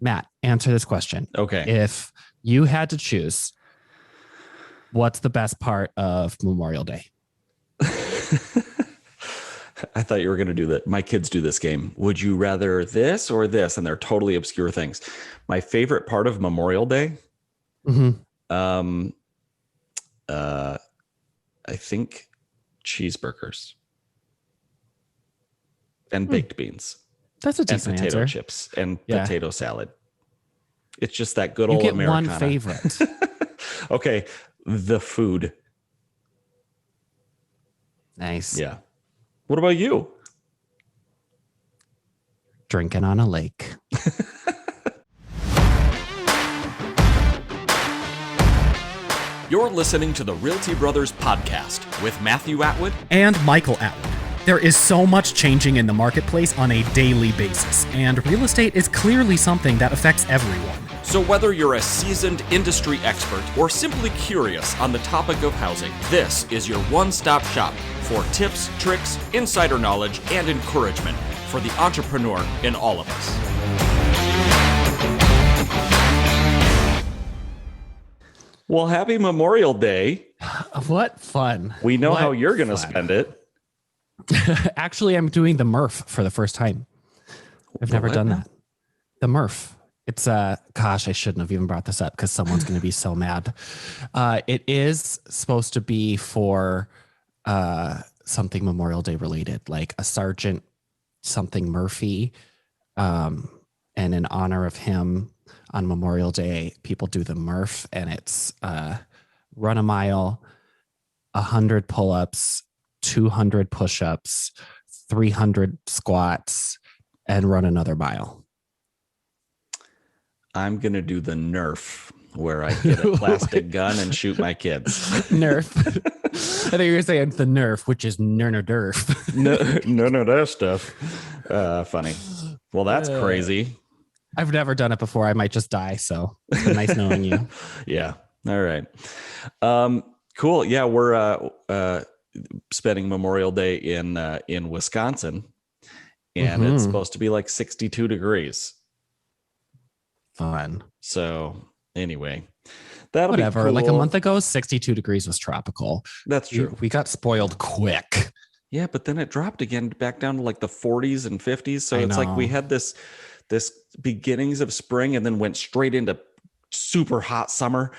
Matt, answer this question. Okay. If you had to choose, what's the best part of Memorial Day? I thought you were going to do that. My kids do this game. Would you rather this or this? And they're totally obscure things. My favorite part of Memorial Day, Mm-hmm. I think cheeseburgers and baked beans That's a and decent potato answer. chips and Yeah. potato salad. It's just that good You old get Americana. one favorite. Okay. The food. Nice. Yeah. What about you? Drinking on a lake. You're listening to the Realty Brothers podcast with Matthew Atwood and Michael Atwood. There is so much changing in the marketplace on a daily basis, and real estate is clearly something that affects everyone. So whether you're a seasoned industry expert or simply curious on the topic of housing, this is your one-stop shop for tips, tricks, insider knowledge, and encouragement for the entrepreneur in all of us. Well, happy Memorial Day. What fun. We know What how you're going to fun. spend it. Actually, I'm doing the Murph for the first time. I've never done that. The Murph. It's gosh, I shouldn't have even brought this up because someone's going to be so mad. It is supposed to be for something Memorial Day related, like a Sergeant something Murphy. And in honor of him on Memorial Day, people do the Murph, and it's run a mile, 100 pull-ups, 200 push-ups, 300 squats, and run another mile. I'm going to do the Nerf, where I get a plastic gun and shoot my kids. Nerf. I think you were saying the Nerf, which is Nerf. No, that stuff. Funny. Well, that's crazy. I've never done it before. I might just die. So it's been nice knowing you. Yeah. All right. Cool. Yeah, we're spending Memorial Day in Wisconsin, and it's supposed to be like 62 degrees. Fun. So anyway, that'll whatever. be cool. Like a month ago, 62 degrees was tropical. That's true. We got spoiled quick. Yeah, but then it dropped again back down to like the 40s and 50s. So it's like we had this beginnings of spring and then went straight into super hot summer.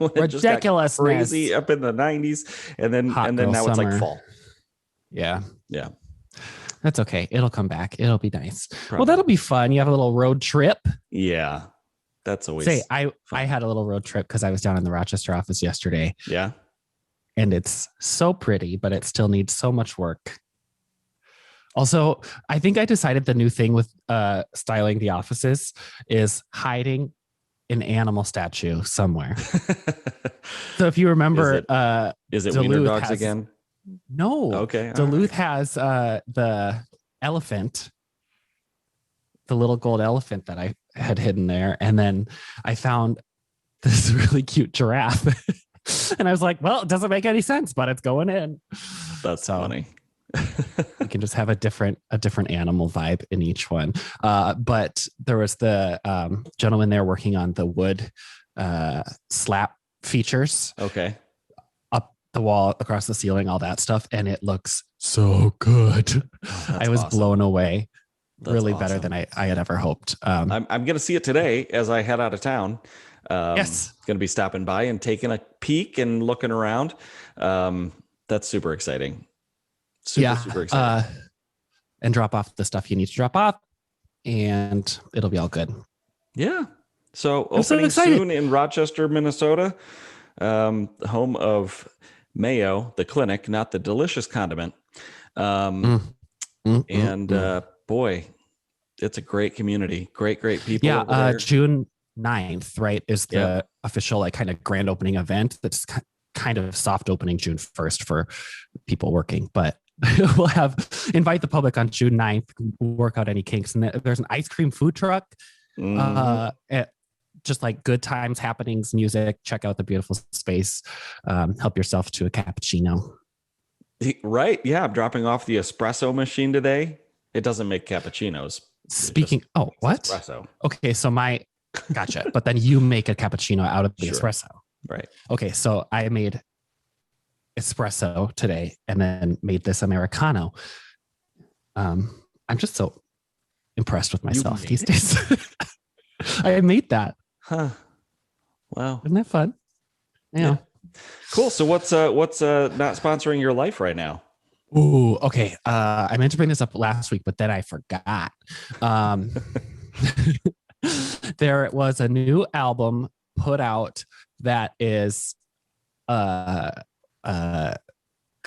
Ridiculous, crazy up in the 90s, and then now summer. it's like fall. Yeah. That's okay. It'll come back. It'll be nice. Probably. Well, that'll be fun. You have a little road trip. Yeah, that's always. I had a little road trip because I was down in the Rochester office yesterday. Yeah, and it's so pretty, but it still needs so much work. Also, I think I decided the new thing with styling the offices is hiding an animal statue somewhere. So if you remember, is it Duluth Wiener Dogs again? No. Okay. Duluth has the elephant, the little gold elephant that I had hidden there. And then I found this really cute giraffe. And I was like, well, it doesn't make any sense, but it's going in. That's funny. We can just have a different animal vibe in each one. But there was the gentleman there working on the wood slap features. Okay. Up the wall, across the ceiling, all that stuff. And it looks so good. I was blown away. That's really awesome. Better than I had ever hoped. I'm going to see it today as I head out of town. Yes. Going to be stopping by and taking a peek and looking around. That's super exciting. Super exciting. And drop off the stuff you need to drop off, and it'll be all good. Yeah. So opening soon in Rochester, Minnesota, home of Mayo, the clinic, not the delicious condiment. Boy, it's a great community. Great people. Yeah. June 9th, right, is the official like kind of grand opening event. That's kind of soft opening June 1st for people working, but we'll invite the public on June 9th, work out any kinks. And there's an ice cream food truck, just like good times, happenings, music. Check out the beautiful space. Help yourself to a cappuccino. Right. Yeah. I'm dropping off the espresso machine today. It doesn't make cappuccinos, Speaking, what? Espresso. Okay, so gotcha. But then you make a cappuccino out of the espresso. Right. Okay, so I made espresso today and then made this Americano. I'm just so impressed with myself these days. I made that. Huh. Wow. Isn't that fun? Yeah. Cool. So what's not sponsoring your life right now? Ooh, okay. I meant to bring this up last week, but then I forgot. There was a new album put out that is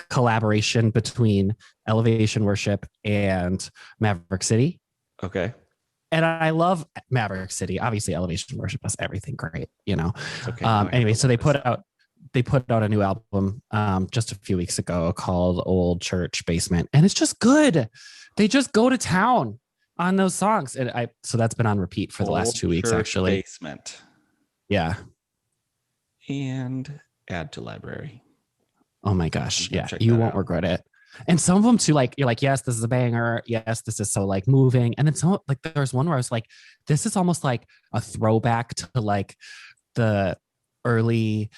collaboration between Elevation Worship and Maverick City. Okay. And I love Maverick City. Obviously, Elevation Worship does everything great, Okay. Anyway, so they put out a new album just a few weeks ago called Old Church Basement, and it's just good. They just go to town on those songs, and so that's been on repeat for the last 2 weeks, actually. Basement. Yeah. And add to library. Oh my gosh. Yeah. You won't regret it. And some of them too, like, you're like, yes, this is a banger. Yes, this is so like moving. And then some, like, there's one where I was like, this is almost like a throwback to like the early,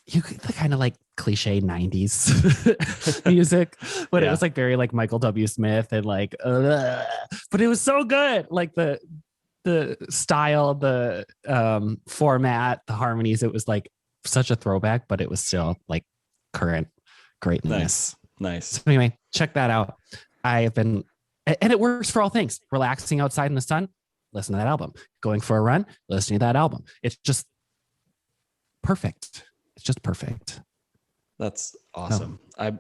the kind of like cliche 90s music, but it was like very like Michael W. Smith and like, but it was so good. Like the style, the format, the harmonies, it was like such a throwback, but it was still like current greatness. Nice. So anyway, check that out. I have been, and it works for all things. Relaxing outside in the sun, listen to that album. Going for a run, listening to that album. It's just perfect. It's just perfect. That's awesome.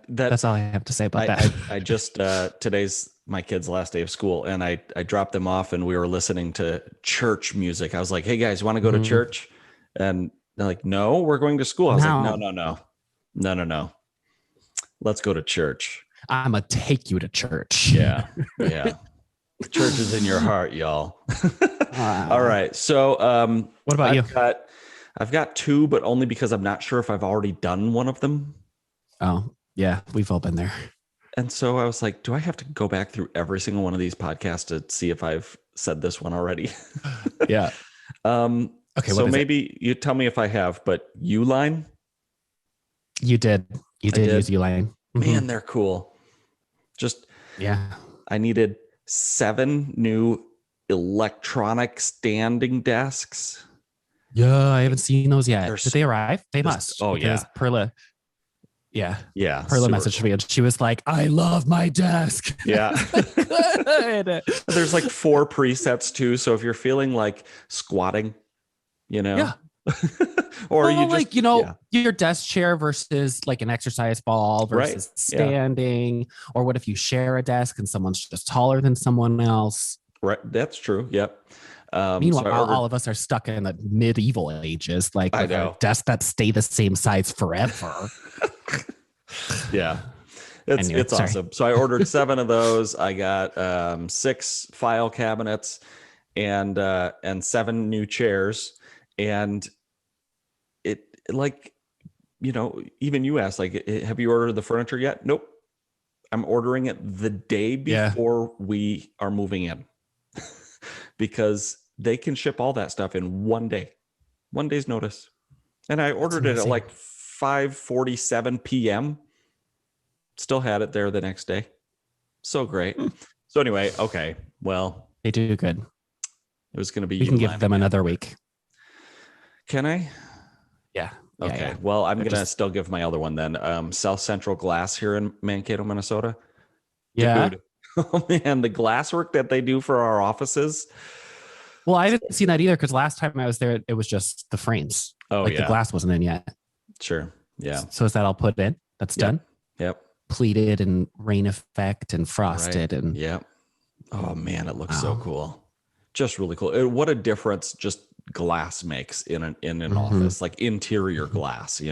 That's all I have to say about that. I just today's my kid's last day of school, and I dropped them off, and we were listening to church music. I was like, "Hey guys, you want to go to church?" And they're like, "No, we're going to school." I was like, "No. Let's go to church. I'm gonna take you to church." Yeah. Church is in your heart, y'all. All right. So, what about you? I've got two, but only because I'm not sure if I've already done one of them. Oh, yeah, we've all been there. And so I was like, do I have to go back through every single one of these podcasts to see if I've said this one already? Yeah. Okay. So maybe you tell me if I have, but Uline? You did use Uline. Man, they're cool. I needed 7 new electronic standing desks. Yeah, I haven't seen those yet. Did they arrive? They must. Oh, yeah. Perla. Yeah. Perla messaged me and she was like, "I love my desk." Yeah. Good. There's like 4 presets too. So if you're feeling like squatting, Yeah. or your desk chair versus like an exercise ball versus standing, or what if you share a desk and someone's just taller than someone else? Right. That's true. Yep. Meanwhile, all of us are stuck in the medieval ages, like with our desks that stay the same size forever. Yeah. It's awesome. So I ordered 7 of those. I got 6 file cabinets and 7 new chairs. And it, like, even you asked, like, have you ordered the furniture yet? Nope. I'm ordering it the day before we are moving in. Because they can ship all that stuff in 1 day, 1 day's notice. And I ordered it at like 5:47 p.m. Still had it there the next day. So great. So anyway, okay. Well, they do good. It was going to be. You can give them another week. Can I? Yeah. Okay. Yeah. Well, I'm going to still give my other one then. South Central Glass here in Mankato, Minnesota. Yeah. Dude. Oh man, the glasswork that they do for our offices. Well, I haven't seen that either because last time I was there, it was just the frames. Oh, the glass wasn't in yet. Sure. Yeah. So is that all put in? That's done? Yep. Pleated and rain effect and frosted and yep. Oh man, it looks so cool. Just really cool. What a difference just glass makes in an office, like interior glass,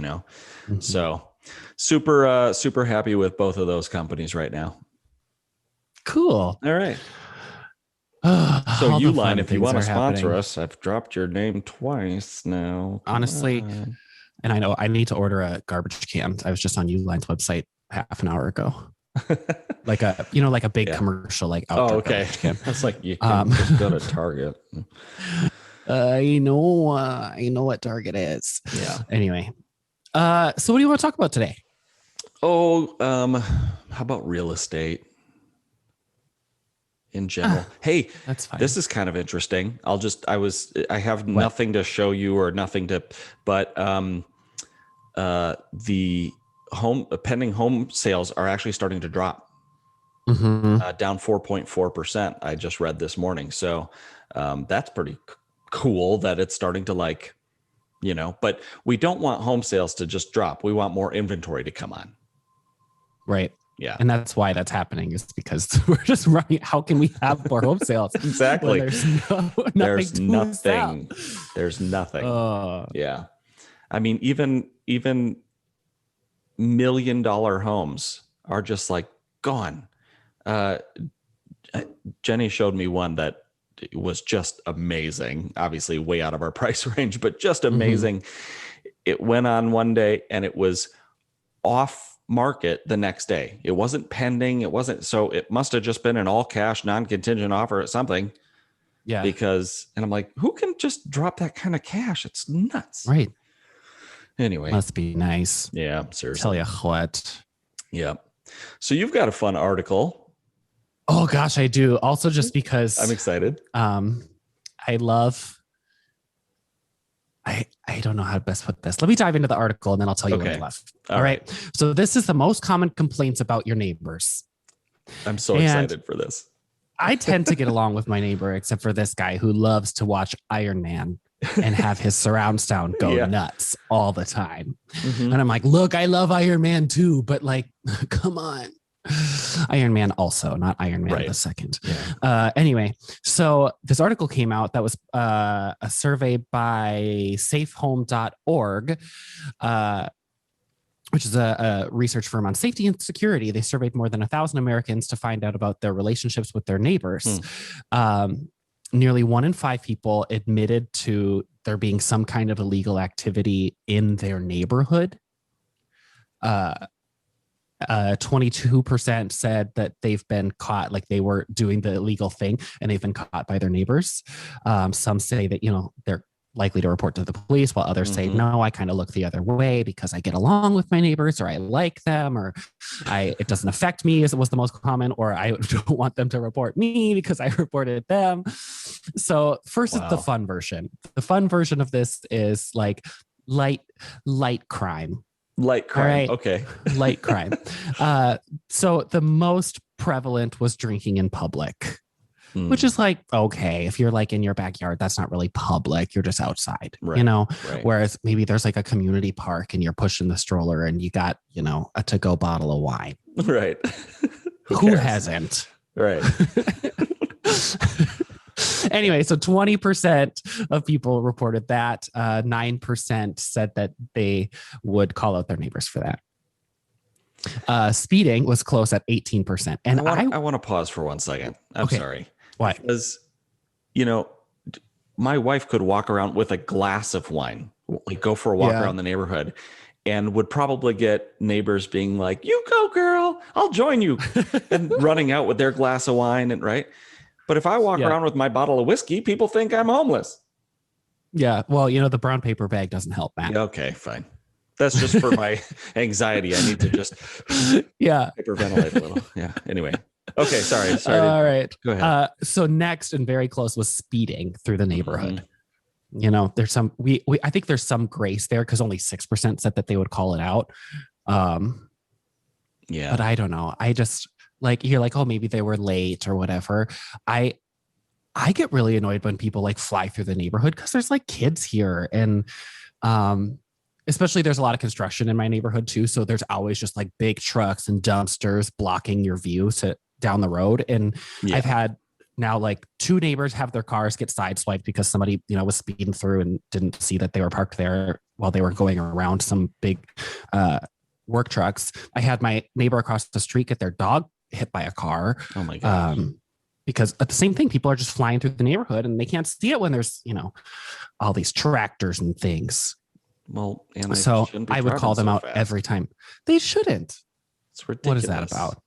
So super happy with both of those companies right now. Cool. All right. So Uline, if you want to sponsor us, I've dropped your name twice now. Honestly, and I know I need to order a garbage can. I was just on Uline's website half an hour ago. like a like a big commercial like outdoor. Oh, okay. That's like you can just go to Target. I know what Target is. Yeah. Anyway, so what do you want to talk about today? Oh, how about real estate in general? Hey, that's fine. This is kind of interesting. I have nothing to show you or nothing to, but the pending home sales are actually starting to drop, down 4.4%. I just read this morning. So that's pretty cool that it's starting to but we don't want home sales to just drop. We want more inventory to come on. Right. Yeah. And that's why that's happening, is because we're just running. How can we have more home sales? Exactly. There's nothing. There's nothing. Yeah. I mean, even $1 million homes are just like gone. Jenny showed me one that was just amazing. Obviously way out of our price range, but just amazing. It went on one day and it was off market the next day. It wasn't pending. So it must have just been an all cash, non-contingent offer at something. Yeah. And I'm like, who can just drop that kind of cash? It's nuts. Right. Anyway. Must be nice. Yeah, seriously. Tell you what. Yeah. So you've got a fun article. Oh gosh, I do. Also just because I'm excited. I don't know how to best put this. Let me dive into the article and then I'll tell you what I left. All right. So this is the most common complaints about your neighbors. I'm so excited for this. I tend to get along with my neighbor, except for this guy who loves to watch Iron Man and have his surround sound go nuts all the time. And I'm like, look, I love Iron Man too, but come on. Iron Man also, not Iron Man the second. Yeah. Anyway, so this article came out that was a survey by safehome.org, which is a research firm on safety and security. They surveyed more than 1,000 Americans to find out about their relationships with their neighbors. Nearly 1 in 5 people admitted to there being some kind of illegal activity in their neighborhood. 22% said that they've been caught, like they were doing the illegal thing and they've been caught by their neighbors. Some say that, they're likely to report to the police, while others say, no, I kind of look the other way because I get along with my neighbors, or I like them, or it doesn't affect me, as it was the most common, or I don't want them to report me because I reported them. So first is the fun version. The fun version of this is like light crime. Light crime. Right. Okay. Light crime. So the most prevalent was drinking in public, which is like, okay, if you're like in your backyard, that's not really public. You're just outside, Right. Whereas maybe there's like a community park and you're pushing the stroller and you got, a to-go bottle of wine. Right. Who hasn't? Right. Anyway, so 20% of people reported that. 9% said that they would call out their neighbors for that. Speeding was close at 18%. And I want to pause for 1 second. I'm sorry. Why? Because, my wife could walk around with a glass of wine, like go for a walk around the neighborhood, and would probably get neighbors being like, "You go, girl, I'll join you," and running out with their glass of wine, and right. But if I walk around with my bottle of whiskey, people think I'm homeless. Yeah. Well, the brown paper bag doesn't help that. Okay, fine. That's just for my anxiety. I need to just hyperventilate a little. Yeah. Anyway. Okay. Sorry. All right. Go ahead. So next and very close was speeding through the neighborhood. There's some, I think there's some grace there because only 6% said that they would call it out. But I don't know. I just, you're like, oh, maybe they were late or whatever. I get really annoyed when people fly through the neighborhood because there's kids here. And especially there's a lot of construction in my neighborhood too. So there's always just big trucks and dumpsters blocking your view down the road. And I've had now 2 neighbors have their cars get sideswiped because somebody, was speeding through and didn't see that they were parked there while they were going around some big work trucks. I had my neighbor across the street get their dog hit by a car. Oh my gosh. Because at the same thing, people are just flying through the neighborhood and they can't see it when there's, all these tractors and things. Well, and so I would call them out every time. They shouldn't. It's ridiculous. What is that about?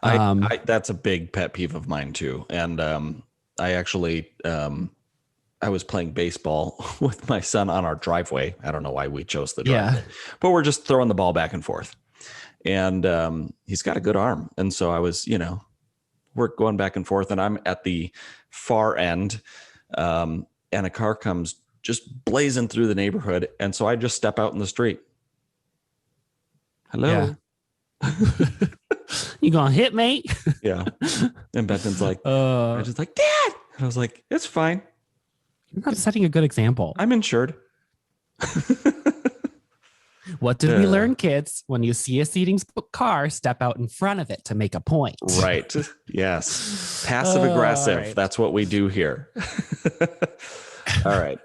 That's a big pet peeve of mine too. And I actually I was playing baseball with my son on our driveway. I don't know why we chose the driveway, but we're just throwing the ball back and forth. And he's got a good arm. And so I was, we're going back and forth, and I'm at the far end, and a car comes just blazing through the neighborhood. And so I just step out in the street. Hello. Yeah. You gonna hit me? Yeah. And Benton's like, I just like, Dad. And I was like, it's fine. You're not setting a good example. I'm insured. What did we learn, kids? When you see a speeding car, step out in front of it to make a point. Right. Yes. Passive aggressive. Right. That's what we do here. All right.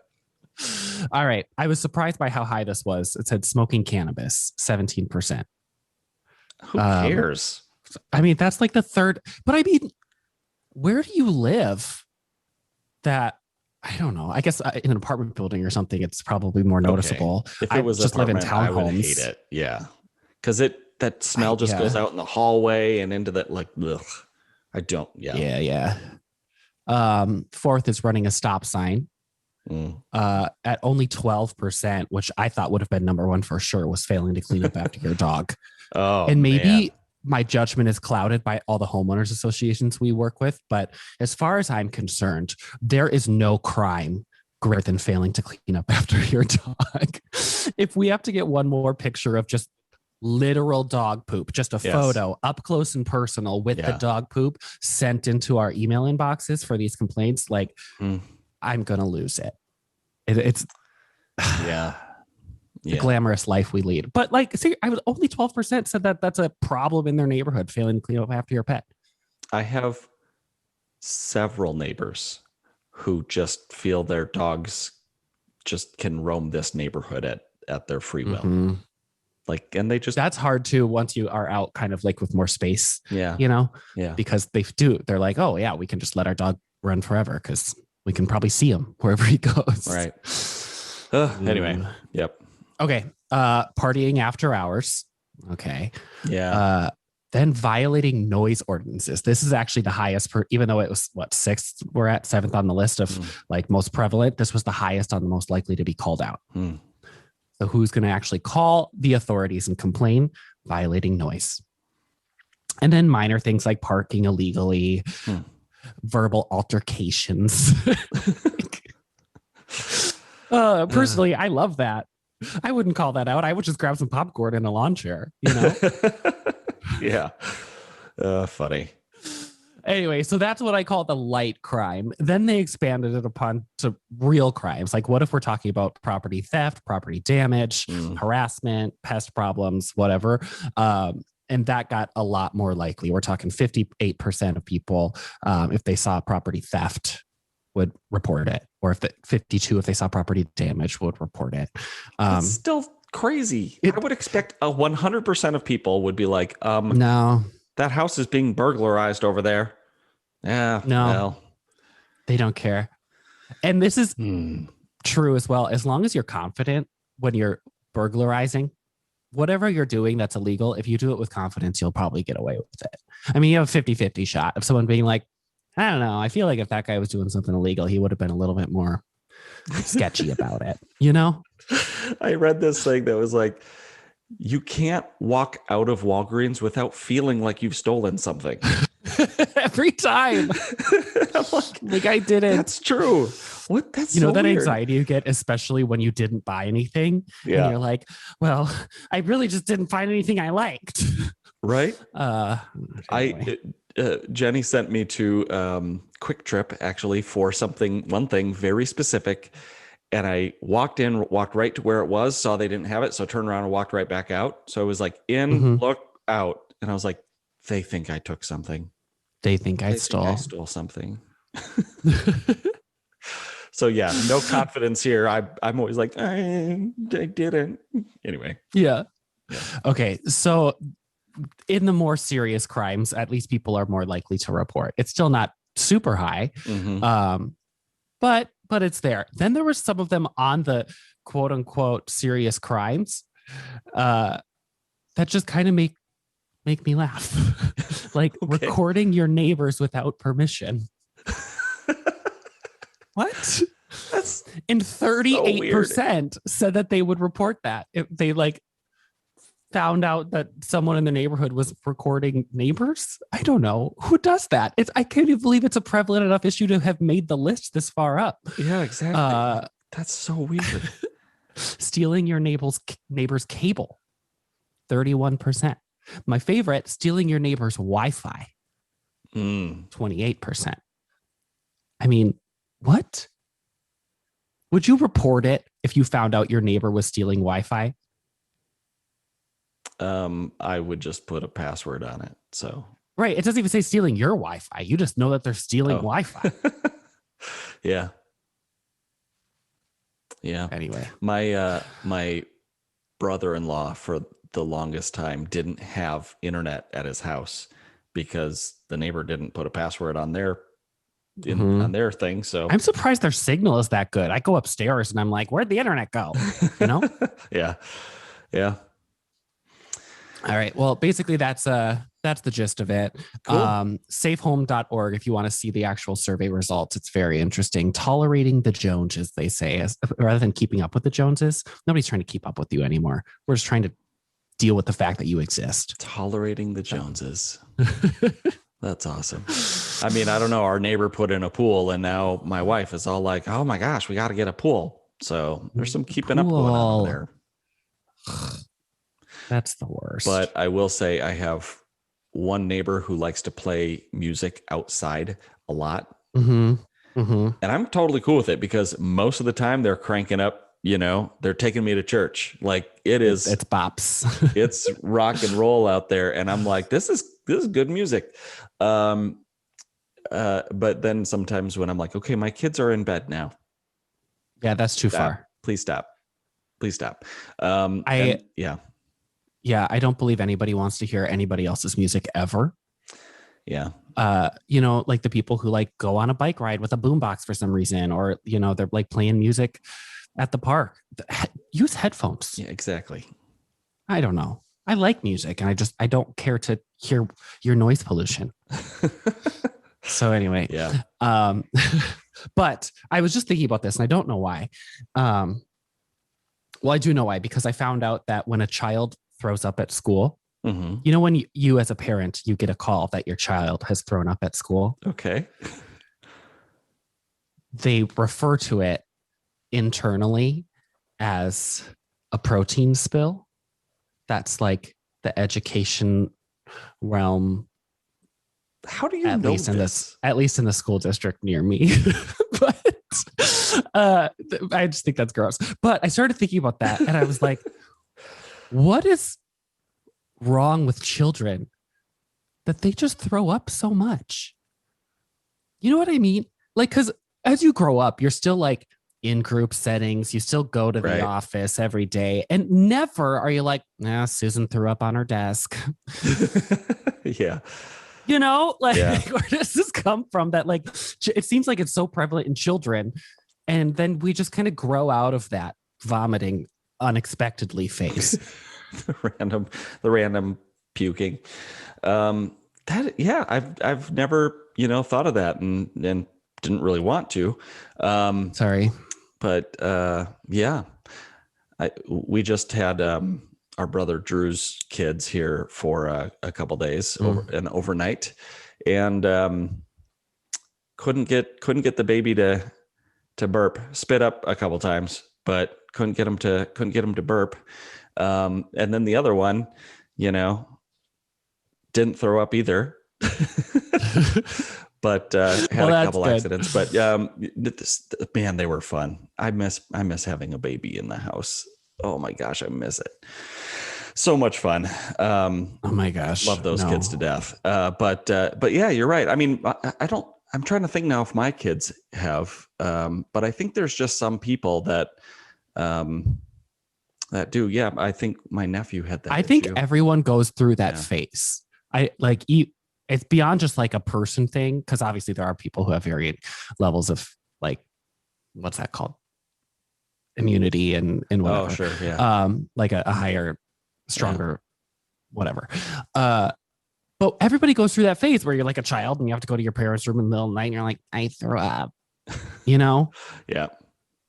All right. I was surprised by how high this was. It said smoking cannabis, 17%. Who cares? I mean, that's like the third. But I mean, where do you live that? I don't know. I guess in an apartment building or something, it's probably more noticeable. Okay. If it was just live in townhomes, I would hate it. Yeah, because that smell just goes out in the hallway and into that ugh. I don't. Yeah. Yeah. Fourth is running a stop sign. At only 12%, which I thought would have been number one for sure, was failing to clean up after your dog. Oh, and maybe my judgment is clouded by all the homeowners associations we work with. But as far as I'm concerned, there is no crime greater than failing to clean up after your dog. If we have to get one more picture of just literal dog poop, just a photo up close and personal with the dog poop sent into our email inboxes for these complaints, I'm going to lose it. It's the glamorous life we lead. But see, I was only 12% said that that's a problem in their neighborhood, failing to clean up after your pet. I have several neighbors who just feel their dogs just can roam this neighborhood at their free will. Mm-hmm. And they just, that's hard too once you are out kind of with more space. Yeah. Because they're like, oh yeah, we can just let our dog run forever because we can probably see him wherever he goes. Right. Anyway. Yep. Okay. Partying after hours. Okay. Yeah. Then violating noise ordinances. This is actually the highest even though it was sixth, we're at seventh on the list of most prevalent. This was the highest on the most likely to be called out. So who's going to actually call the authorities and complain? Violating noise. And then minor things like parking illegally, verbal altercations. Personally, I love that. I wouldn't call that out. I would just grab some popcorn and a lawn chair, Yeah. Funny. Anyway, so that's what I call the light crime. Then they expanded it upon to real crimes. What if we're talking about property theft, property damage, harassment, pest problems, whatever. And that got a lot more likely. We're talking 58% of people, if they saw property theft, would report it. Or 52, if they saw property damage, would report it. It's still crazy. I would expect 100% of people would be like, no, that house is being burglarized over there. Yeah. No, well. They don't care. And this is true as well. As long as you're confident when you're burglarizing, whatever you're doing that's illegal, if you do it with confidence, you'll probably get away with it. I mean, you have a 50-50 shot of someone being like, I don't know, I feel like if that guy was doing something illegal, he would have been a little bit more sketchy about it, I read this thing that was like, you can't walk out of Walgreens without feeling like you've stolen something. Every time. I'm like I didn't. That's true. What? That's that weird. Anxiety you get, especially when you didn't buy anything. Yeah. And you're like, well, I really just didn't find anything I liked. Right. Anyway. Jenny sent me to Quick Trip actually for one thing very specific. And I walked right to where it was, saw they didn't have it. So I turned around and walked right back out. So it was like look out. And I was like, they think I took something. They think I stole something. So yeah, no confidence here. I'm always like, I didn't. Anyway. Yeah. Okay. So in the more serious crimes, at least people are more likely to report. It's still not super high. But it's there. Then there were some of them on the quote unquote serious crimes that just kind of make make me laugh. Like recording your neighbors without permission. What? That's and 38% said that they would report that if they like found out that someone in the neighborhood was recording neighbors. I don't know who does that. I can't even believe it's a prevalent enough issue to have made the list this far up. Yeah, exactly. That's so weird. Stealing your neighbor's cable, 31%. My favorite, stealing your neighbor's Wi-Fi, 28%. I mean, what? Would you report it if you found out your neighbor was stealing Wi-Fi? I would just put a password on it. So right. It doesn't even say stealing your Wi-Fi. You just know that they're stealing Wi-Fi. Yeah. Yeah. Anyway, my brother-in-law for the longest time didn't have internet at his house because the neighbor didn't put a password on their on their thing. So I'm surprised their signal is that good. I go upstairs and I'm like, where'd the internet go? You know? Yeah. Yeah. All right. Well, basically that's the gist of it. Cool. Safehome.org. If you want to see the actual survey results, it's very interesting. Tolerating the Joneses, they say, rather than keeping up with the Joneses. Nobody's trying to keep up with you anymore. We're just trying to deal with the fact that you exist. Tolerating the Joneses. That's awesome. I mean, I don't know. Our neighbor put in a pool and now my wife is all like, oh my gosh, we got to get a pool. So there's some keeping up going on there. That's the worst. But I will say I have one neighbor who likes to play music outside a lot. And I'm totally cool with it because most of the time they're cranking up, they're taking me to church. Like it's bops. It's rock and roll out there. And I'm like, this is good music. But then sometimes when I'm like, okay, my kids are in bed now. Yeah, that's too far. Please stop. Yeah, I don't believe anybody wants to hear anybody else's music ever. Yeah. Like the people who like go on a bike ride with a boombox for some reason, or, they're like playing music at the park. Use headphones. Yeah, exactly. I don't know. I like music and I don't care to hear your noise pollution. So anyway, yeah. But I was just thinking about this and I don't know why. Well, I do know why, because I found out that when a child throws up at school, when you as a parent, you get a call that your child has thrown up at school. Okay. They refer to it internally as a protein spill. That's like the education realm. How do you know this? At least in the school district near me. But I just think that's gross. But I started thinking about that and I was like, what is wrong with children that they just throw up so much? You know what I mean? Like, because as you grow up, you're still like in group settings. You still go to the office every day. And never are you like, Susan threw up on her desk. Yeah. Where does this come from? That like, it seems like it's so prevalent in children. And then we just kind of grow out of that vomiting unexpectedly phase. the random puking. I've never, thought of that and didn't really want to. Sorry. But we just had our brother Drew's kids here for a couple days overnight, and couldn't get the baby to burp. Spit up a couple times, but couldn't get him to burp. And then the other one, didn't throw up either. But had a couple accidents. But man, they were fun. I miss having a baby in the house. Oh my gosh, I miss it. So much fun. Oh my gosh, love those kids to death. But yeah, you're right. I mean, I'm trying to think now if my kids have, but I think there's just some people that do. Yeah, I think my nephew had that. I think everyone goes through that phase. It's beyond just like a person thing, because obviously there are people who have varying levels of like, what's that called? Immunity and whatever. Oh, sure. Yeah. Like a higher, stronger whatever. But everybody goes through that phase where you're like a child and you have to go to your parents' room in the middle of the night and you're like, I threw up, you know? Yeah.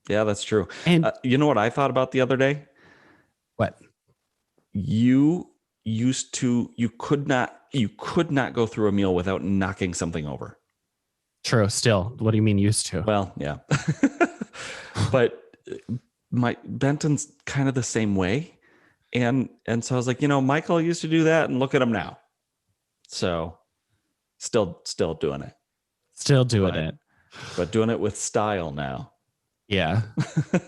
Yeah, that's true. And you know what I thought about the other day? what? You could not go through a meal without knocking something over. True. Still, what do you mean used to? Well, yeah. But Benton's kind of the same way. And so I was like, Michael used to do that and look at him now. So still doing it. Still doing it. But doing it with style now. Yeah.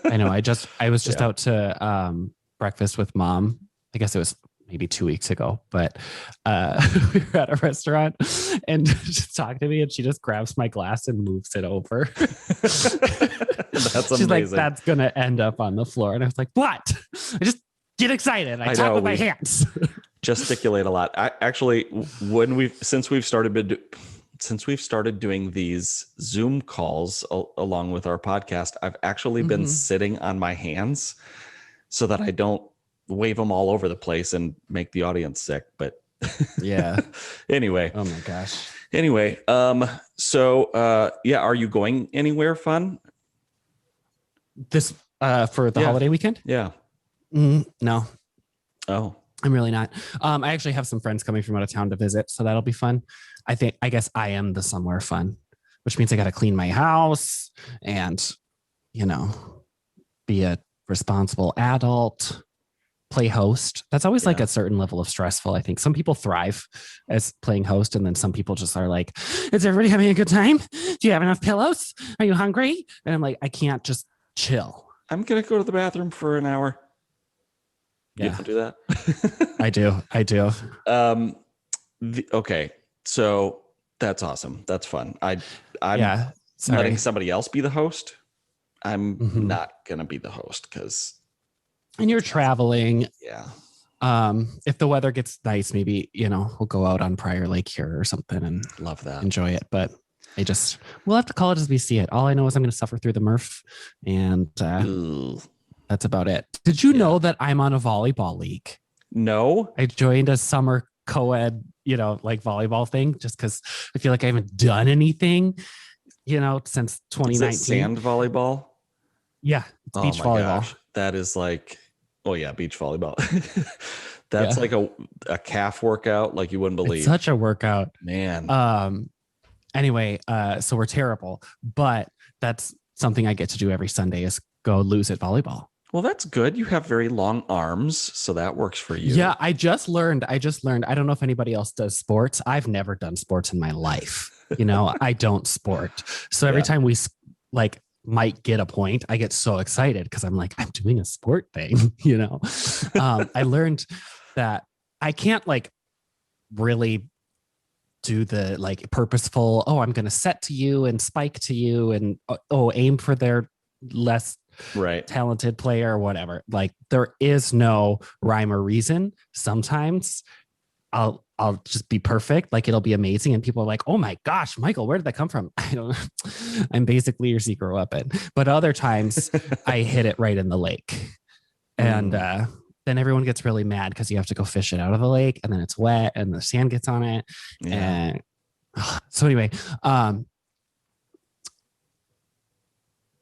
I know. I was just out to breakfast with Mom. I guess it was maybe 2 weeks ago, but we were at a restaurant and she's talking to me and she just grabs my glass and moves it over. That's She's amazing. like, that's going to end up on the floor. And I was like, what? I just get excited. I talk with my hands. Gesticulate a lot. Since we've started doing these Zoom calls along with our podcast, I've actually been sitting on my hands so that I don't wave them all over the place and make the audience sick. But yeah. Anyway. Oh my gosh. Anyway. So are you going anywhere fun? This for the holiday weekend? Yeah. No. Oh. I'm really not. I actually have some friends coming from out of town to visit, so that'll be fun. I guess I am the somewhere fun, which means I got to clean my house and, be a responsible adult, play host. That's always like a certain level of stressful. I think some people thrive as playing host, and then some people just are like, is everybody having a good time? Do you have enough pillows? Are you hungry? And I'm like, I can't just chill. I'm going to go to the bathroom for an hour. You don't do that? I do. Okay. So that's awesome. That's fun. I'm letting somebody else be the host. I'm not going to be the host and you're traveling. Yeah. If the weather gets nice, maybe, we'll go out on Prior Lake here or something and love that. Enjoy it. But we'll have to call it as we see it. All I know is I'm going to suffer through the Murph and, that's about it. Did you know that I'm on a volleyball league? No. I joined a summer co-ed, like volleyball thing, just because I feel like I haven't done anything, since 2019. Is it sand volleyball? Yeah. It's beach volleyball. Gosh. That is like, beach volleyball. That's like a calf workout like you wouldn't believe. It's such a workout. Man. Anyway, so we're terrible, but that's something I get to do every Sunday is go lose at volleyball. Well, that's good. You have very long arms, so that works for you. Yeah, I just learned. I don't know if anybody else does sports. I've never done sports in my life. I don't sport. So every time we might get a point, I get so excited because I'm like, I'm doing a sport thing, I learned that I can't really do the purposeful, I'm going to set to you and spike to you and aim for their less talented player or whatever. There is no rhyme or reason. Sometimes I'll just be perfect. It'll be amazing. And people are like, oh my gosh, Michael, where did that come from? I don't know. I'm basically your secret weapon. But other times I hit it right in the lake. And then everyone gets really mad because you have to go fish it out of the lake and then it's wet and the sand gets on it. Yeah. And so anyway,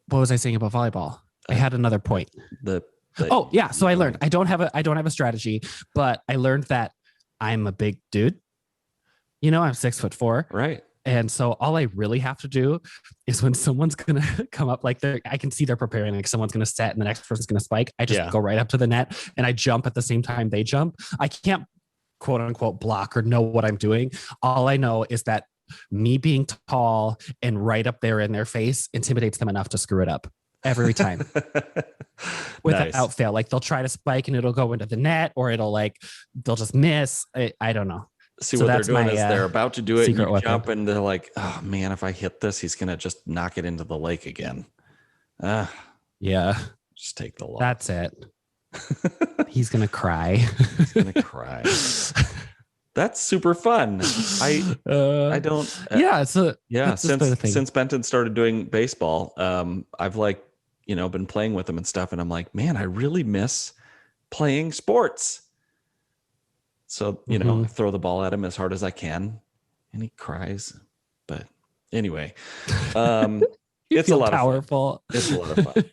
what was I saying about volleyball? I had another point. So I learned I don't have a strategy, but I learned that I'm a big dude. I'm 6'4". Right. And so all I really have to do is when someone's going to come up, I can see they're preparing, someone's going to set and the next person's going to spike. I just go right up to the net and I jump at the same time they jump. I can't quote unquote block or know what I'm doing. All I know is that me being tall and right up there in their face intimidates them enough to screw it up every time. Without fail. They'll try to spike and it'll go into the net or they'll just miss. I don't know. See, so what they're doing is they're about to do it and you jump and they're like, oh man, if I hit this, he's going to just knock it into the lake again. Yeah. Just take the loss. That's it. He's going to cry. He's going to cry. That's super fun. I don't. Since Benton started doing baseball, I've been playing with him and stuff. And I'm like, man, I really miss playing sports. So, you know, I throw the ball at him as hard as I can and he cries. But anyway, it's a lot powerful. of fun. It's a lot of fun.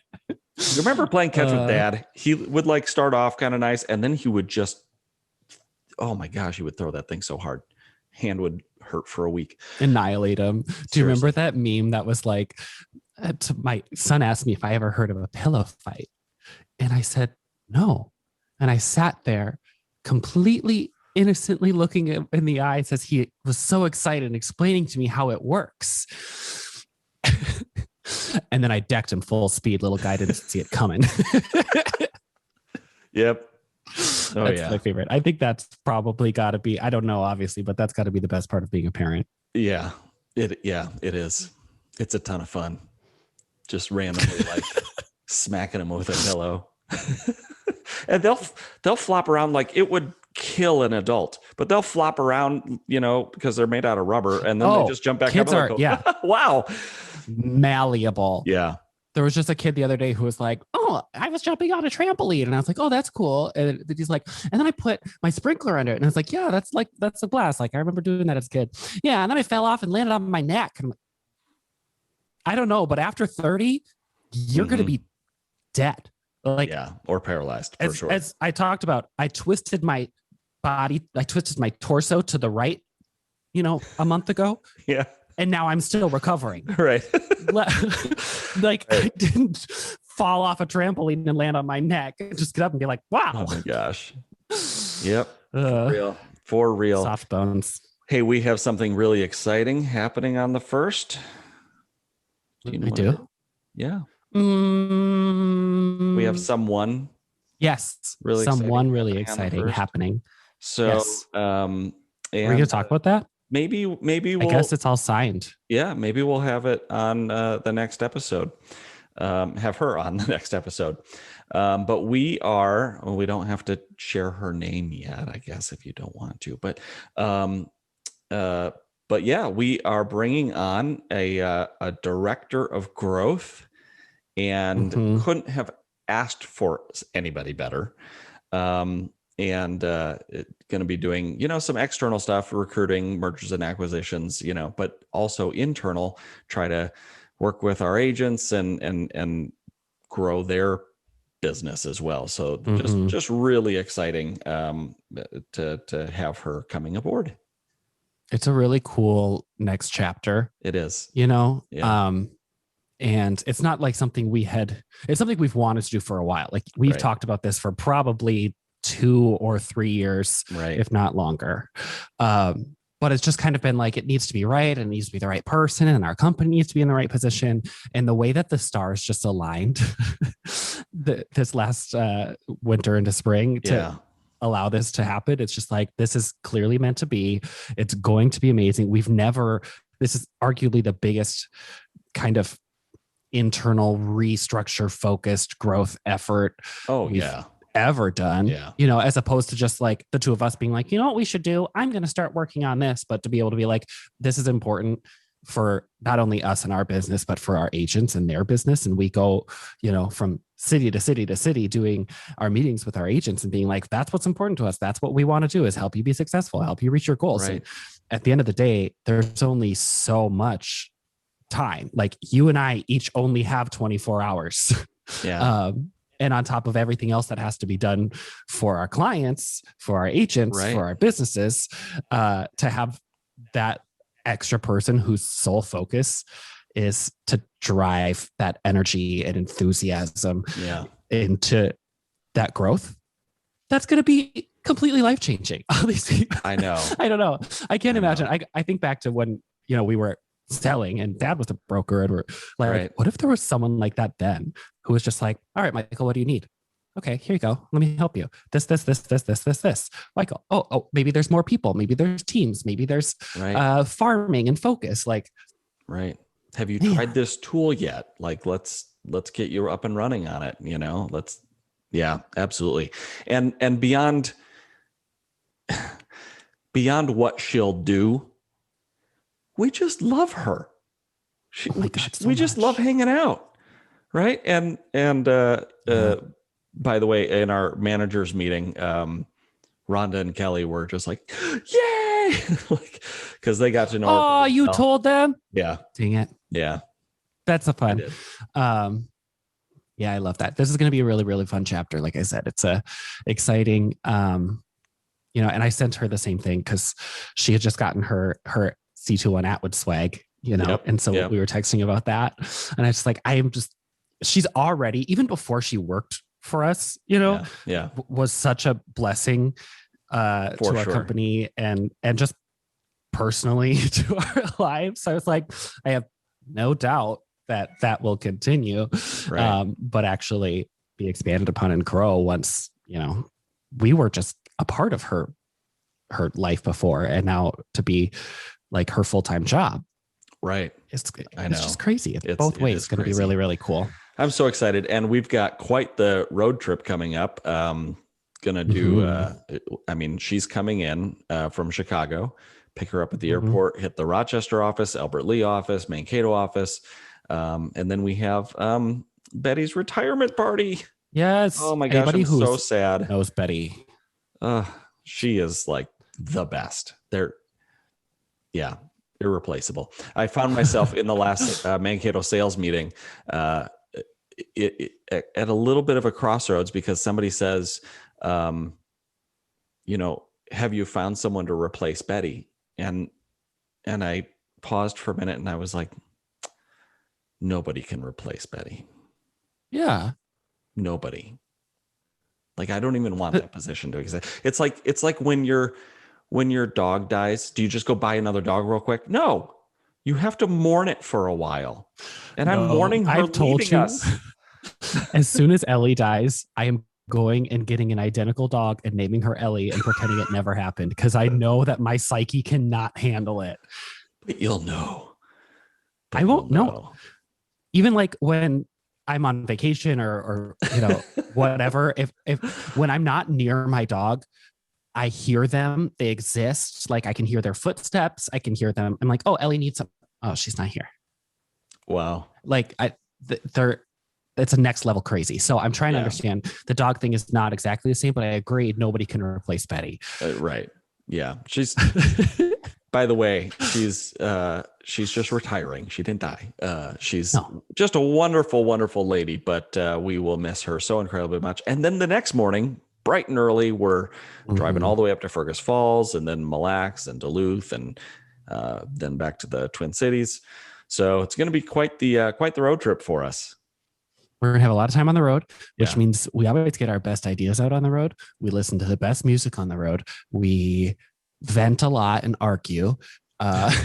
Remember playing catch with Dad? He would like start off kind of nice, and then he would just, oh my gosh, he would throw that thing so hard. Hand would hurt for a week. Annihilate him. Do you remember that meme that was like, my son asked me if I ever heard of a pillow fight. And I said, no. And I sat there completely innocently looking in the eyes as he was so excited and explaining to me how it works. And then I decked him full speed. Little guy didn't see it coming. Yep. Oh, that's my favorite. I think that's probably got to be, I don't know, obviously, but that's got to be the best part of being a parent. Yeah. It is. It's a ton of fun. Just randomly like smacking them with a pillow. And they'll flop around like it would kill an adult, but they'll flop around, you know, because they're made out of rubber, and then they just jump back kids up. Are, yeah. Wow. Malleable. Yeah. There was just a kid the other day who was like, oh, I was jumping on a trampoline. And I was like, oh, that's cool. And he's like, and then I put my sprinkler under it. And I was like, yeah, that's a blast. Like, I remember doing that as a kid. Yeah. And then I fell off and landed on my neck. And I'm like, I don't know, but after 30, you're going to be dead. Like, yeah, or paralyzed for sure. As I talked about, I twisted my torso to the right, you know, a month ago. Yeah. And now I'm still recovering. Right. Like I didn't fall off a trampoline and land on my neck. Just get up and be like, wow. Oh my gosh. Yep. For real. Soft bones. Hey, we have something really exciting happening on the 1st. We do? Yeah. We have someone. Yes. Really exciting happening. So, yes. And we're going to talk about that? Maybe we'll, I guess it's all signed. Yeah, maybe we'll have it on the next episode. Have her on the next episode. But we don't have to share her name yet, I guess, if you don't want to. But yeah, we are bringing on a director of growth, and couldn't have asked for anybody better. And going to be doing, you know, some external stuff, recruiting, mergers and acquisitions, you know, but also internal, try to work with our agents and grow their business as well. So just really exciting to have her coming aboard. It's a really cool next chapter. It is, you know, yeah. And it's not like it's something we've wanted to do for a while. Like we've talked about this for probably 2 or 3 years, if not longer. But it's just kind of been like, it needs to be right, and it needs to be the right person, and our company needs to be in the right position. And the way that the stars just aligned this last winter into spring to allow this to happen, it's just like, this is clearly meant to be. It's going to be amazing. This is arguably the biggest kind of internal restructure focused growth effort ever done, you know, as opposed to just like the two of us being like, you know what we should do? I'm going to start working on this, but to be able to be like, this is important for not only us and our business, but for our agents and their business. And we go, you know, from city to city to city, doing our meetings with our agents and being like, that's what's important to us. That's what we want to do, is help you be successful, help you reach your goals. And at the end of the day, there's only so much time. Like you and I each only have 24 hours. And on top of everything else that has to be done for our clients, for our agents, for our businesses, to have that extra person whose sole focus is to drive that energy and enthusiasm into that growth, that's going to be completely life-changing. All these people, I know. I don't know. I can't imagine. I think back to when, you know, we were selling and Dad was a broker, and we're like, what if there was someone like that then who was just like, all right, Michael, what do you need? Okay, here you go. Let me help you. This. Michael, oh, maybe there's more people. Maybe there's teams. Maybe there's farming and focus. Like, have you tried this tool yet? Like, let's get you up and running on it. You know, absolutely. And beyond what she'll do, we just love her. We just love hanging out. Right. And by the way, in our managers meeting, Rhonda and Kelly were just like, yay! Like, because they got to know. Oh, you told them? Yeah. Dang it. Yeah. That's a fun. Yeah, I love that. This is going to be a really, really fun chapter. Like I said, it's a exciting, and I sent her the same thing because she had just gotten her C21 Atwood swag, and so we were texting about that. And I was like, she's already, even before she worked for us, was such a blessing to our company and just personally to our lives. So I was like, I have no doubt that will continue, but actually be expanded upon and grow once, we were just a part of her life before, and now to be like her full-time job. Right. It's just crazy. It's both ways. It's going to be really, really cool. I'm so excited. And we've got quite the road trip coming up. Gonna do, she's coming in from Chicago, pick her up at the airport, hit the Rochester office, Albert Lee office, Mankato office. And then we have Betty's retirement party. Yes. Oh my gosh, I'm so sad. Knows Betty. She is like the best. Irreplaceable. I found myself in the last Mankato sales meeting at a little bit of a crossroads because somebody says, have you found someone to replace Betty? And I paused for a minute and I was like, nobody can replace Betty. Yeah. Nobody. Like, I don't even want that position to exist. It's like when your dog dies, do you just go buy another dog real quick? No, you have to mourn it for a while. And I'm mourning her leaving us. As soon as Ellie dies, I am going and getting an identical dog and naming her Ellie and pretending it never happened, because I know that my psyche cannot handle it. But you'll know. I won't know. Even like when I'm on vacation or whatever, if when I'm not near my dog, I hear them, they exist. Like I can hear their footsteps. I can hear them. I'm like, oh, Ellie needs some. Oh, she's not here. Wow. Like it's a next level crazy. So I'm trying to understand. The dog thing is not exactly the same, but I agree. Nobody can replace Betty. Right. Yeah. She's, by the way, she's just retiring. She didn't die. She's just a wonderful, wonderful lady, but we will miss her so incredibly much. And then the next morning, bright and early, we're driving all the way up to Fergus Falls and then Mille Lacs and Duluth and then back to the Twin Cities. So it's going to be quite the road trip for us. We're going to have a lot of time on the road, which means we always get our best ideas out on the road. We listen to the best music on the road. We vent a lot and argue. But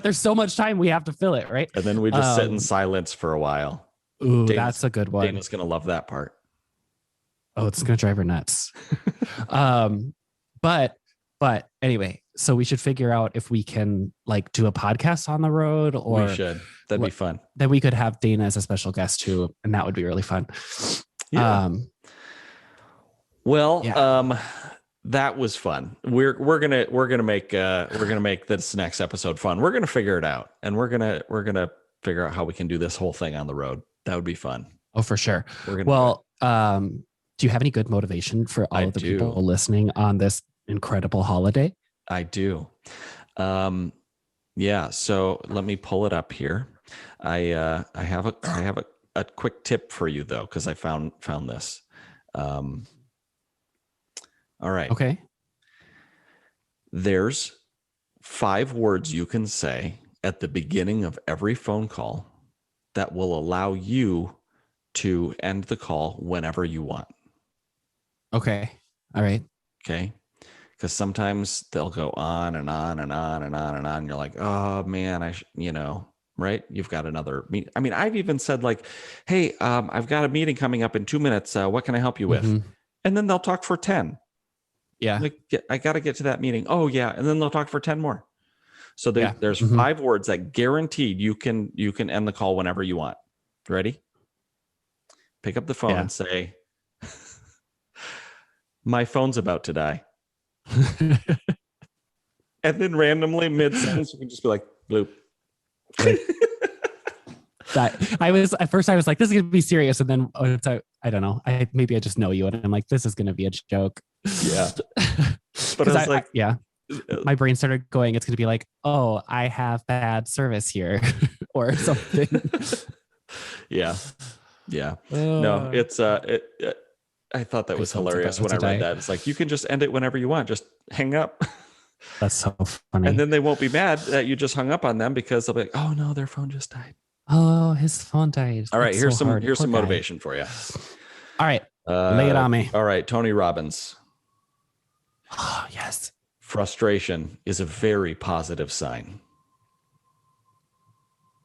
there's so much time we have to fill it, right? And then we just sit in silence for a while. Ooh, that's a good one. Dana's going to love that part. Oh, it's going to drive her nuts. But anyway, so we should figure out if we can like do a podcast on the road, or we should. That'd be fun. Then we could have Dana as a special guest too, and that would be really fun. Yeah. That was fun. We're gonna make this next episode fun. We're gonna figure it out, and we're gonna figure out how we can do this whole thing on the road. That would be fun. Oh, for sure. Do you have any good motivation for all of the people listening on this incredible holiday? I do. So let me pull it up here. I have a quick tip for you though, because I found this. All right. Okay. There's 5 words you can say at the beginning of every phone call that will allow you to end the call whenever you want. Okay. All right. Okay. Because sometimes they'll go on and on and on and on and on. You're like, oh man, right? You've got another meeting. I mean, I've even said like, hey, I've got a meeting coming up in 2 minutes. What can I help you with? And then they'll talk for 10. Yeah. Like, I got to get to that meeting. Oh yeah. And then they'll talk for 10 more. So there's 5 words that guaranteed you can end the call whenever you want. Ready? Pick up the phone and say, my phone's about to die. And then randomly mid-sentence, you can just be like, bloop. At first I was like, this is going to be serious. And then I don't know. Maybe I just know you. And I'm like, this is going to be a joke. Yeah. But Because I was like, yeah, my brain started going, it's going to be like, oh, I have bad service here or something. yeah. Yeah. No, it's, I thought that was iPhone's hilarious about when I to read die. that. It's like, you can just end it whenever you want. Just hang up. That's so funny. And then they won't be mad that you just hung up on them because they'll be like, oh no, their phone just died. Oh, his phone died. All right. That's Here's so hard. here's Poor some guy. motivation for you. All right. Lay it on me. All right. Tony Robbins. Oh, yes. Frustration is a very positive sign.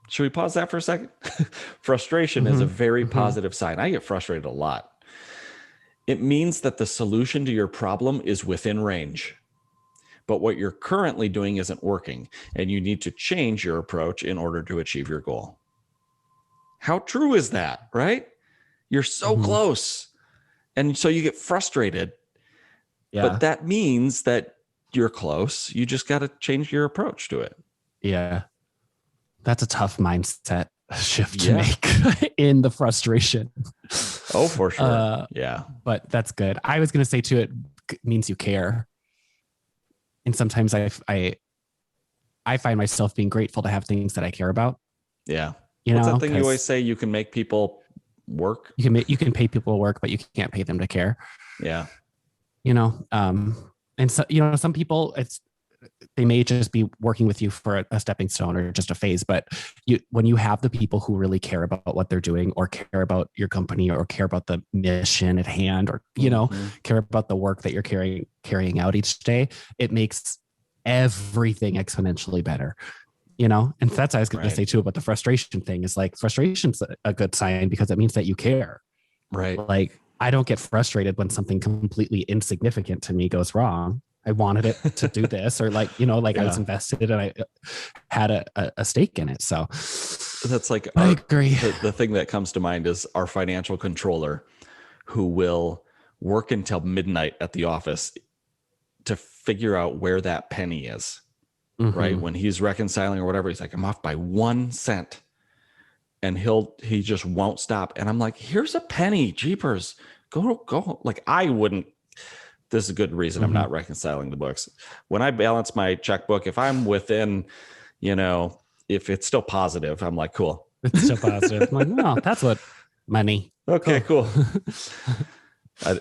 Should we pause that for a second? Frustration is a very positive sign. I get frustrated a lot. It means that the solution to your problem is within range, but what you're currently doing isn't working, and you need to change your approach in order to achieve your goal. How true is that, right? You're so close, and so you get frustrated. Yeah. But that means that you're close. You just got to change your approach to it. Yeah. That's a tough mindset shift to make in the frustration. Oh, for sure. Yeah. But that's good. I was going to say too, it means you care. And sometimes I find myself being grateful to have things that I care about. Yeah. You What's know, that thing you always say? You can make people work. You can pay people to work, but you can't pay them to care. Yeah. You know, and so, you know, some people they may just be working with you for a stepping stone or just a phase, but when you have the people who really care about what they're doing or care about your company or care about the mission at hand or, you know, care about the work that you're carrying out each day, it makes everything exponentially better, you know? And that's what I was going to say too about the frustration thing is like, frustration's a good sign because it means that you care. Right. Like I don't get frustrated when something completely insignificant to me goes wrong. I wanted it to do this, or like, you know, like I was invested and I had a stake in it. So that's like, I agree. The thing that comes to mind is our financial controller who will work until midnight at the office to figure out where that penny is, right? When he's reconciling or whatever, he's like, I'm off by 1 cent. And he just won't stop. And I'm like, here's a penny, jeepers, go. Like I wouldn't. This is a good reason I'm not reconciling the books. When I balance my checkbook, if I'm within, you know, if it's still positive, I'm like, cool. It's still positive. I'm like, no, that's what money. Okay, cool.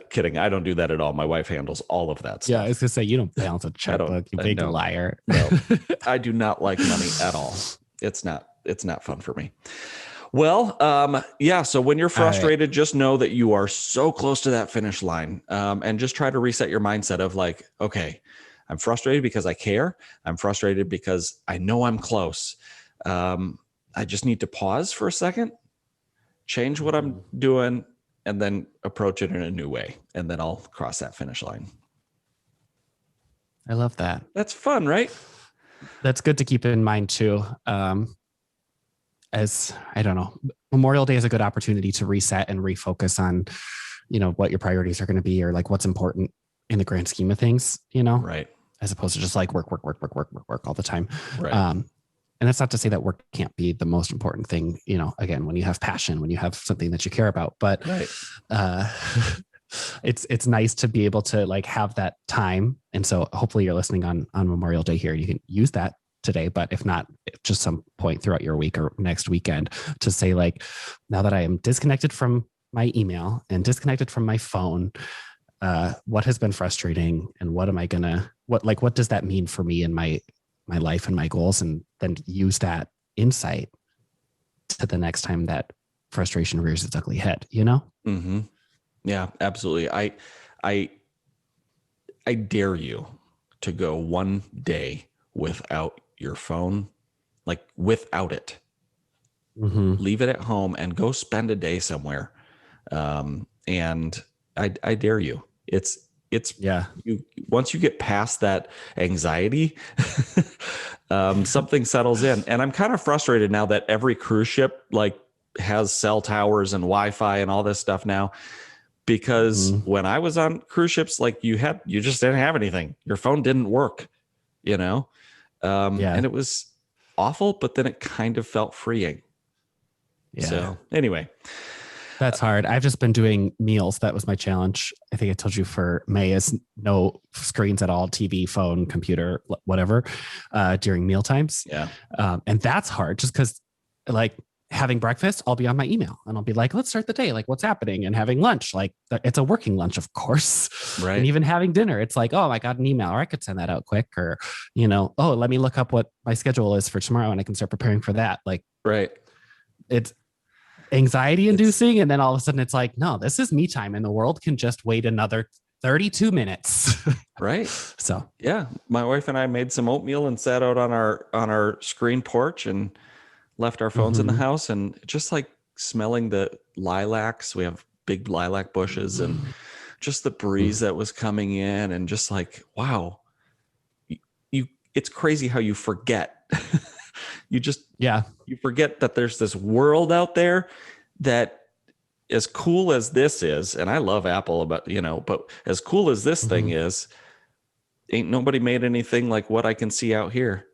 Kidding. I don't do that at all. My wife handles all of that stuff. Yeah, I was gonna say you don't balance a checkbook, you big liar. No, I do not like money at all. It's not fun for me. Well, yeah. So when you're frustrated, just know that you are so close to that finish line, and just try to reset your mindset of like, okay, I'm frustrated because I care. I'm frustrated because I know I'm close. I just need to pause for a second, change what I'm doing, and then approach it in a new way. And then I'll cross that finish line. I love that. That's fun, right? That's good to keep in mind too. As I don't know, Memorial Day is a good opportunity to reset and refocus on, you know, what your priorities are going to be or like what's important in the grand scheme of things, you know, right? As opposed to just like work all the time. Right. And that's not to say that work can't be the most important thing, you know, again, when you have passion, when you have something that you care about, but it's nice to be able to like have that time. And so hopefully you're listening on Memorial Day here. You can use that today, but if not, just some point throughout your week or next weekend to say like, now that I am disconnected from my email and disconnected from my phone, what has been frustrating and what does that mean for me in my life and my goals? And then use that insight to the next time that frustration rears its ugly head, you know? Mm-hmm. Yeah, absolutely. I dare you to go one day without your phone, like without it. Leave it at home and go spend a day somewhere. And I dare you. It's you once you get past that anxiety, something settles in. And I'm kind of frustrated now that every cruise ship like has cell towers and Wi-Fi and all this stuff now. Because when I was on cruise ships, like you just didn't have anything. Your phone didn't work, you know? And it was awful, but then it kind of felt freeing. Yeah. So anyway, That's hard. I've just been doing meals. That was my challenge. I think I told you for May is no screens at all, TV, phone, computer, whatever, during meal times. Yeah. And that's hard just because like having breakfast, I'll be on my email and I'll be like, let's start the day. Like what's happening? And having lunch, like it's a working lunch, of course. Right. And even having dinner, it's like, oh, I got an email or I could send that out quick or, oh, let me look up what my schedule is for tomorrow and I can start preparing for that. Like, right. It's anxiety inducing. And then all of a sudden it's like, no, this is me time and the world can just wait another 32 minutes. Right. So, yeah, my wife and I made some oatmeal and sat out on our screen porch and left our phones in the house, and just like smelling the lilacs. We have big lilac bushes and just the breeze that was coming in, and just like, wow, it's crazy how you forget. You forget that there's this world out there that, as cool as this is, and I love Apple, but as cool as this thing is, ain't nobody made anything like what I can see out here,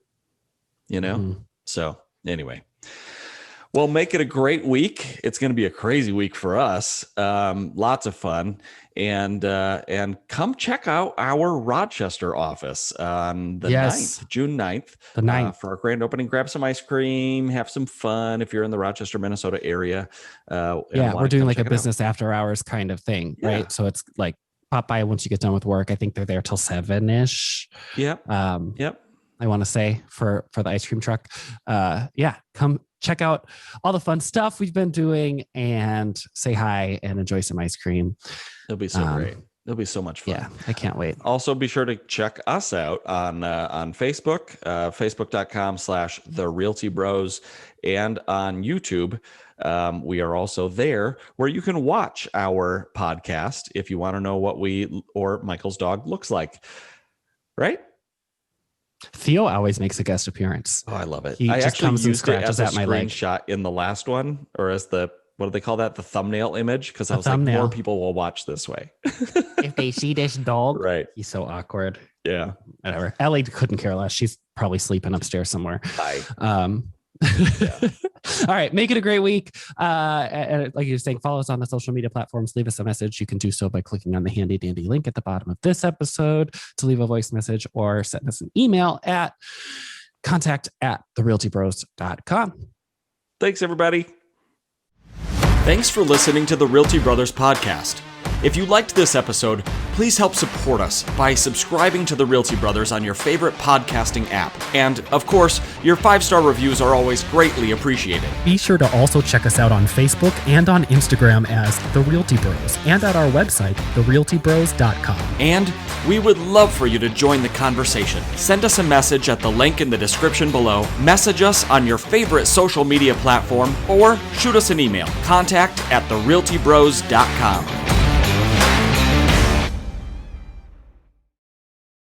So anyway, well, make it a great week. It's going to be a crazy week for us. Lots of fun, and come check out our Rochester office on the 9th, June 9th, the 9th. For our grand opening. Grab some ice cream, have some fun if you're in the Rochester, Minnesota area. We're doing like a business after hours kind of thing, right? So it's like pop by once you get done with work. I think they're there till 7-ish. Yep. I want to say for the ice cream truck. Come check out all the fun stuff we've been doing and say hi and enjoy some ice cream. It'll be so great. It'll be so much fun. Yeah, I can't wait. Also, be sure to check us out on Facebook, facebook.com/The Realty Bros, and on YouTube. We are also there where you can watch our podcast if you want to know what we or Michael's dog looks like. Right? Theo always makes a guest appearance. Oh, I love it. He I just actually comes and used it scratches as a at my leg. screenshot in the last one, or as the, what do they call that? The thumbnail image. Because I was thumbnail. like, more people will watch this way. If they see this dog, right? He's so awkward. Yeah. Whatever. Ellie couldn't care less. She's probably sleeping upstairs somewhere. Bye. All right. Make it a great week. And like you were saying, follow us on the social media platforms. Leave us a message. You can do so by clicking on the handy dandy link at the bottom of this episode to leave a voice message, or send us an email at contact@therealtybros.com. Thanks, everybody. Thanks for listening to the Realty Brothers podcast. If you liked this episode, please help support us by subscribing to the Realty Brothers on your favorite podcasting app. And, of course, your 5-star reviews are always greatly appreciated. Be sure to also check us out on Facebook and on Instagram as The Realty Bros, and at our website, therealtybros.com. And we would love for you to join the conversation. Send us a message at the link in the description below, message us on your favorite social media platform, or shoot us an email, contact@therealtybros.com.